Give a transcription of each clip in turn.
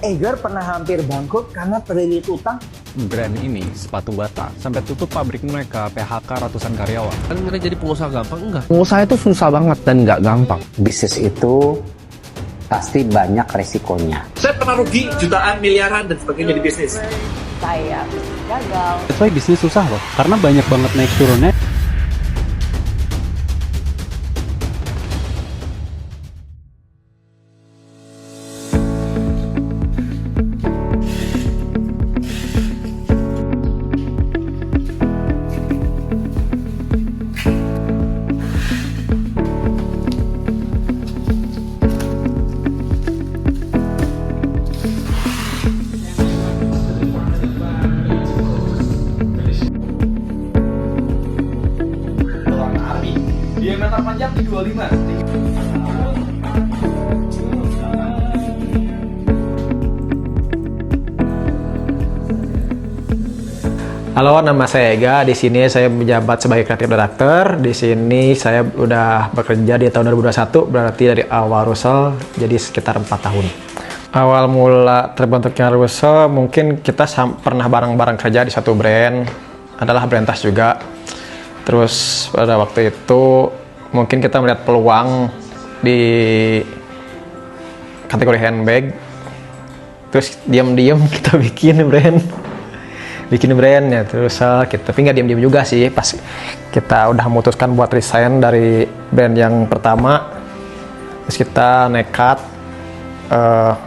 Egar pernah hampir bangkrut karena terlilit utang. Brand ini, sepatu bata, sampai tutup pabrik mereka, PHK ratusan karyawan. Kan ngira jadi pengusaha gampang? Enggak. Pengusaha itu susah banget dan nggak gampang. Bisnis itu pasti banyak resikonya. Saya pernah rugi jutaan, miliaran, dan sebagainya di bisnis. Saya gagal. That's why bisnis susah loh, karena banyak banget naik turunnya. Diameter panjang 25. Halo, nama saya Ega. Di sini saya menjabat sebagai kreatif director. Di sini saya udah bekerja di tahun 2021, berarti dari awal Rusell, jadi sekitar 4 tahun. Awal mula terbentuknya Rusell, mungkin kita pernah bareng-bareng kerja di satu brand, adalah brand tas juga. Terus pada waktu itu mungkin kita melihat peluang di kategori handbag. Terus diam-diam kita bikin brand ya. Terus kita, tapi nggak diam-diam juga sih, pas kita udah memutuskan buat resign dari brand yang pertama. Terus kita nekat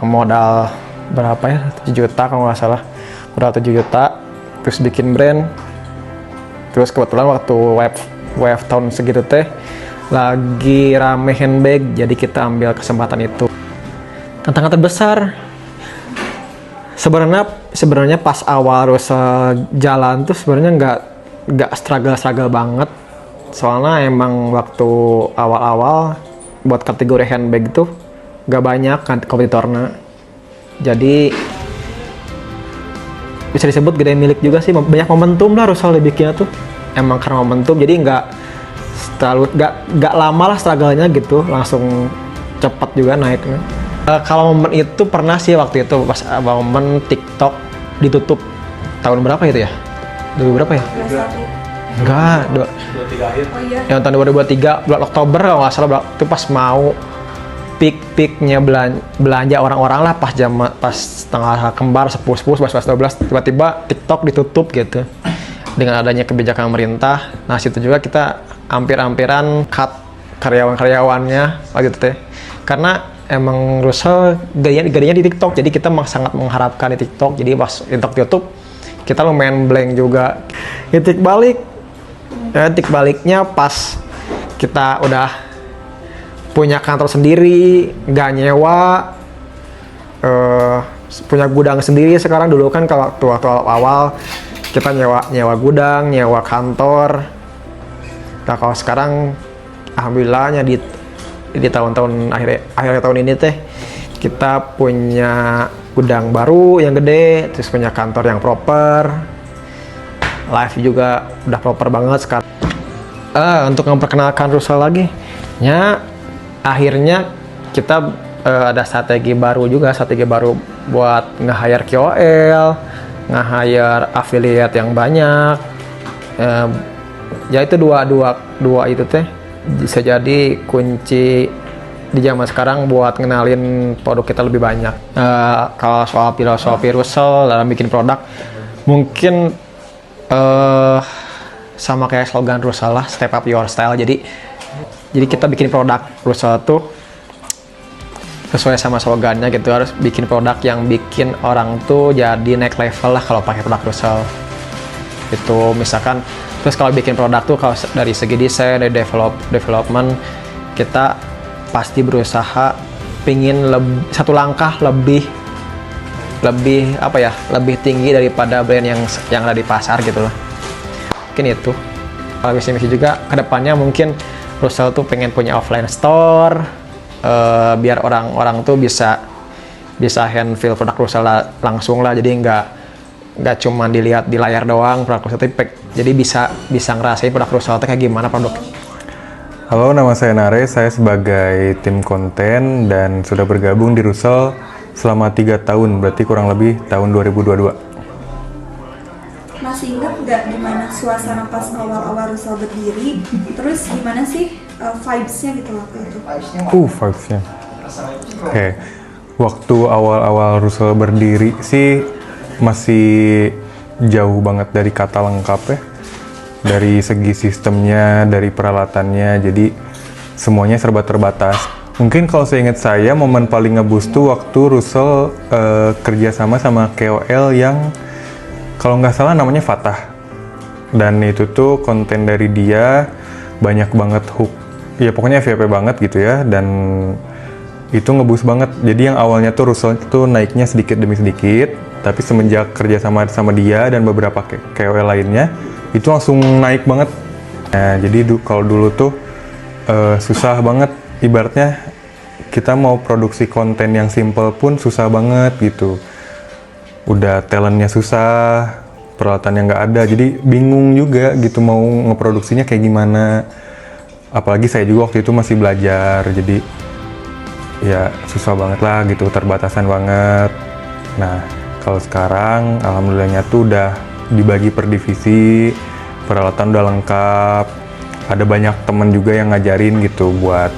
modal berapa ya, 7 juta kalau nggak salah, modal 7 juta, terus bikin brand. Terus kebetulan waktu wave tahun segitu teh lagi rame handbag, jadi kita ambil kesempatan itu. Tantangan terbesar sebenarnya pas awal Rusell jalan tuh sebenarnya nggak struggle banget, soalnya emang waktu awal-awal buat kategori handbag tuh nggak banyak kan kompetitornya, jadi bisa disebut gede milik juga sih. Banyak momentum lah Rusell dibikinnya tuh, emang karena momentum, jadi nggak lama lah struggle-nya gitu, langsung cepat juga naiknya. Kalau momen itu pernah sih waktu itu pas momen TikTok ditutup tahun berapa itu ya? 2000 berapa ya? Enggak, 23 akhir. Yang tahun 2023 bulan Oktober kalau nggak salah, itu pas mau peak-peaknya belanja orang-orang lah, pas tanggal kembar 10, 11, 12, tiba-tiba TikTok ditutup gitu dengan adanya kebijakan pemerintah. Nah situ juga kita hampir-hampiran cut karyawan-karyawannya waktu itu teh, karena emang Rusell gadinya di TikTok, jadi kita sangat mengharapkan di TikTok. Jadi pas TikTok YouTube kita lumayan blank juga. Titik baliknya pas kita udah punya kantor sendiri, nggak nyewa, punya gudang sendiri sekarang. Dulu kan kalau waktu awal kita nyewa gudang, nyewa kantor. Nah kalau sekarang alhamdulillahnya di tahun-tahun akhir tahun ini teh kita punya gudang baru yang gede, terus punya kantor yang proper, live juga udah proper banget sekarang. Untuk memperkenalkan Rusell lagi, akhirnya kita ada strategi baru buat nge-hire KOL, nge-hire affiliate yang banyak. Ya itu dua itu teh bisa jadi kunci di zaman sekarang buat ngenalin produk kita lebih banyak. Kalau soal filosofi Rusell dalam bikin produk, mungkin sama kayak slogan Rusell lah, step up your style. Jadi kita bikin produk Rusell tuh sesuai sama slogannya gitu, harus bikin produk yang bikin orang tuh jadi next level lah kalau pakai produk Rusell. Itu misalkan, terus kalau bikin produk tuh kalau dari segi desain, dari development, kita pasti berusaha pingin satu langkah lebih tinggi daripada brand yang ada di pasar gitu loh. Mungkin itu. Kalau misi juga kedepannya mungkin Rusell tuh pengen punya offline store, biar orang-orang tuh bisa handfeel produk Rusell langsung lah, jadi nggak cuma dilihat di layar doang produk Rusell, tapi jadi bisa ngerasain produk Rusell kayak gimana produk. Halo, nama saya Nare, saya sebagai tim konten dan sudah bergabung di Rusell selama 3 tahun, berarti kurang lebih tahun 2022. Masih ingat nggak gimana suasana pas awal-awal Rusal berdiri? Terus gimana sih vibes-nya gitu waktu itu? Vibes-nya. Oke. Waktu awal-awal Rusal berdiri sih masih jauh banget dari kata lengkap ya. Dari segi sistemnya, dari peralatannya, jadi semuanya serba terbatas. Mungkin kalau seingat saya, momen paling ngeboost tuh waktu Rusal kerjasama sama KOL yang kalau nggak salah namanya Fatah. Dan itu tuh konten dari dia banyak banget hook. Ya pokoknya FYP banget gitu ya. Dan itu ngeboost banget. Jadi yang awalnya tuh Rusal tuh naiknya sedikit demi sedikit. Tapi semenjak kerjasama sama dia dan beberapa KOL lainnya, itu langsung naik banget. Nah, jadi kalau dulu tuh susah banget. Ibaratnya kita mau produksi konten yang simple pun susah banget gitu. Udah talentnya susah, peralatannya nggak ada, jadi bingung juga gitu mau ngeproduksinya kayak gimana. Apalagi saya juga waktu itu masih belajar, jadi ya susah banget lah gitu, terbatasan banget. Nah, kalau sekarang alhamdulillahnya tuh udah dibagi per divisi, peralatan udah lengkap, ada banyak temen juga yang ngajarin gitu buat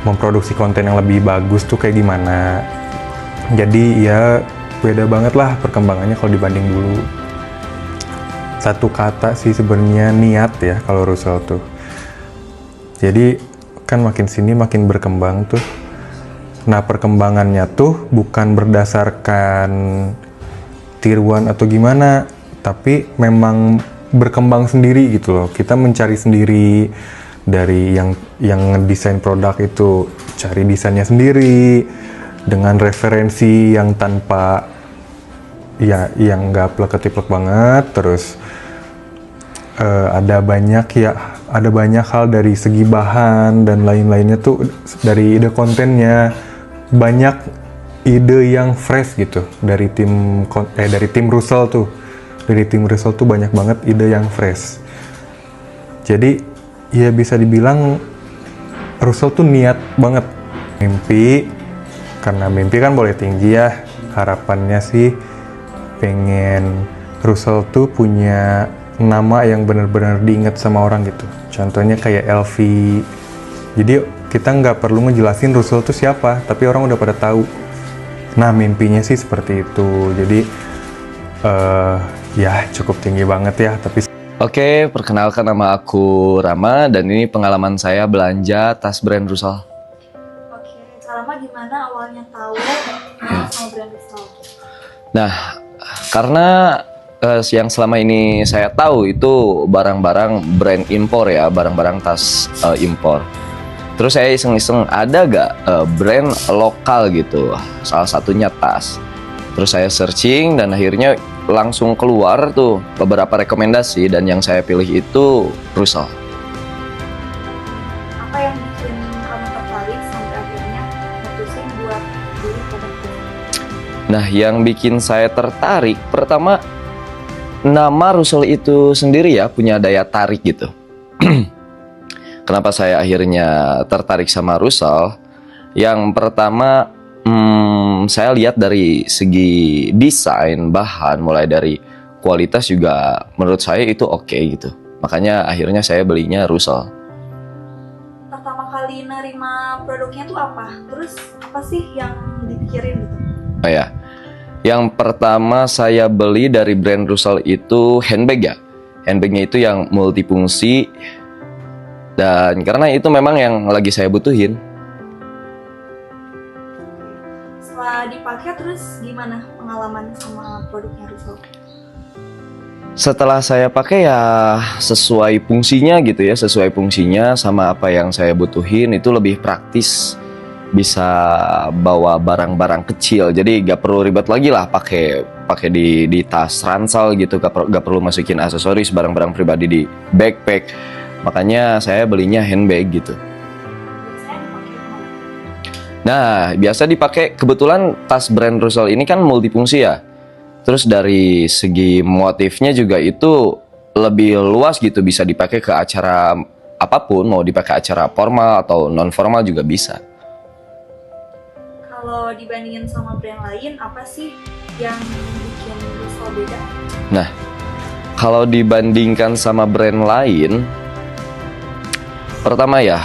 memproduksi konten yang lebih bagus tuh kayak gimana. Jadi ya beda banget lah perkembangannya kalau dibanding dulu. Satu kata sih sebenarnya niat ya kalau Rusal tuh. Jadi kan makin sini makin berkembang tuh. Nah perkembangannya tuh bukan berdasarkan tiruan atau gimana, tapi memang berkembang sendiri gitu loh. Kita mencari sendiri dari yang ngedesain produk itu, cari desainnya sendiri dengan referensi yang tanpa ya yang nggak plek-ketiplek banget. Terus ada banyak hal dari segi bahan dan lain-lainnya tuh, dari ide kontennya banyak ide yang fresh gitu dari tim Rusal tuh. Dari tim Rusal tuh banyak banget ide yang fresh. Jadi ya bisa dibilang Rusal tuh niat banget. Mimpi, karena mimpi kan boleh tinggi ya. Harapannya sih pengen Rusal tuh punya nama yang benar-benar diingat sama orang gitu. Contohnya kayak Elvi. Jadi kita nggak perlu ngejelasin Rusal tuh siapa, tapi orang udah pada tahu. Nah mimpinya sih seperti itu. Jadi ya cukup tinggi banget ya. Tapi Oke, perkenalkan nama aku Rama dan ini pengalaman saya belanja tas brand Rusal. Oke, Rama gimana awalnya tahu sama brand Rusal? Nah, karena yang selama ini saya tahu itu barang-barang brand impor ya, barang-barang tas impor. Terus saya iseng-iseng ada gak brand lokal gitu, salah satunya tas. Terus saya searching dan akhirnya langsung keluar tuh beberapa rekomendasi dan yang saya pilih itu Rusal. Apa yang bikin kamu tertarik sampai akhirnya memutusin buat beli produk itu? Nah, yang bikin saya tertarik pertama nama Rusal itu sendiri ya punya daya tarik gitu. Kenapa saya akhirnya tertarik sama Rusal? Yang pertama saya lihat dari segi desain, bahan, mulai dari kualitas juga menurut saya itu oke gitu. Makanya akhirnya saya belinya Rusal. Pertama kali nerima produknya tuh apa? Terus apa sih yang dipikirin gitu? Oh ya, yang pertama saya beli dari brand Rusal itu handbag ya. Handbagnya itu yang multifungsi. Dan karena itu memang yang lagi saya butuhin. Setelah dipakai terus gimana pengalaman sama produknya Rusal? Setelah saya pakai ya sesuai fungsinya gitu ya, sesuai fungsinya sama apa yang saya butuhin, itu lebih praktis, bisa bawa barang-barang kecil, jadi gak perlu ribet lagi lah pakai di tas ransel gitu, gak perlu masukin aksesoris barang-barang pribadi di backpack. Makanya saya belinya handbag gitu. Nah, biasa dipakai, kebetulan tas brand Rusal ini kan multifungsi ya. Terus dari segi motifnya juga itu lebih luas gitu, bisa dipakai ke acara apapun, mau dipakai acara formal atau non formal juga bisa. Kalau kalau dibandingin sama brand lain, apa sih yang bikin Rusal beda? Nah, kalau dibandingkan sama brand lain, pertama ya,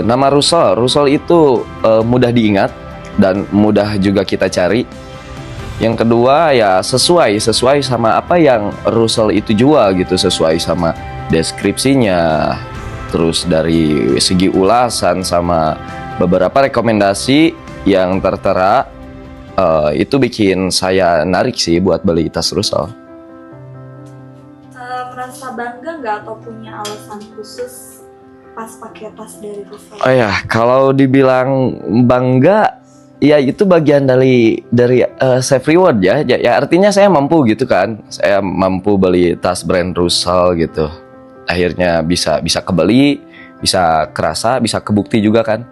nama Rusal itu mudah diingat dan mudah juga kita cari. Yang kedua ya sesuai sama apa yang Rusal itu jual gitu, sesuai sama deskripsinya, terus dari segi ulasan sama beberapa rekomendasi yang tertera, itu bikin saya narik sih buat beli tas Rusal. Merasa bangga nggak atau punya alasan khusus pas pakai tas dari Rusal? Oh ya, kalau dibilang bangga, ya itu bagian dari save reward ya. Ya artinya saya mampu gitu kan. Saya mampu beli tas brand Rusal gitu. Akhirnya bisa kebeli, bisa kerasa, bisa kebukti juga kan.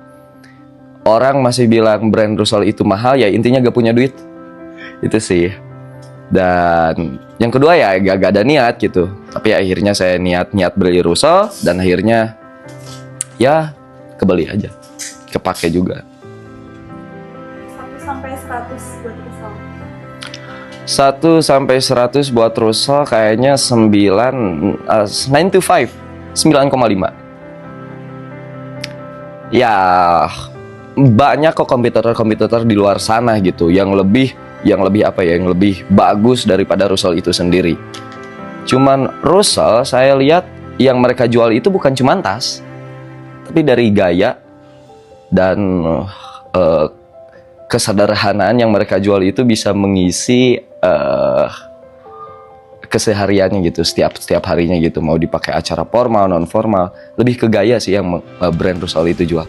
Orang masih bilang brand Rusal itu mahal, ya intinya gak punya duit. Itu sih. Dan yang kedua ya gak ada niat gitu. Tapi akhirnya saya niat beli Rusal dan akhirnya ya kebeli aja. Kepake juga. 1-100 buat Rusal? 1-100 buat Rusal kayaknya 9 to 5, 9,5. Ya banyak kok kompetitor di luar sana gitu yang lebih bagus daripada Rusal itu sendiri. Cuman Rusal saya lihat yang mereka jual itu bukan cuma tas, tapi dari gaya dan kesederhanaan yang mereka jual itu bisa mengisi kesehariannya gitu, setiap harinya gitu, mau dipakai acara formal non formal, lebih ke gaya sih yang brand Rusal itu jual.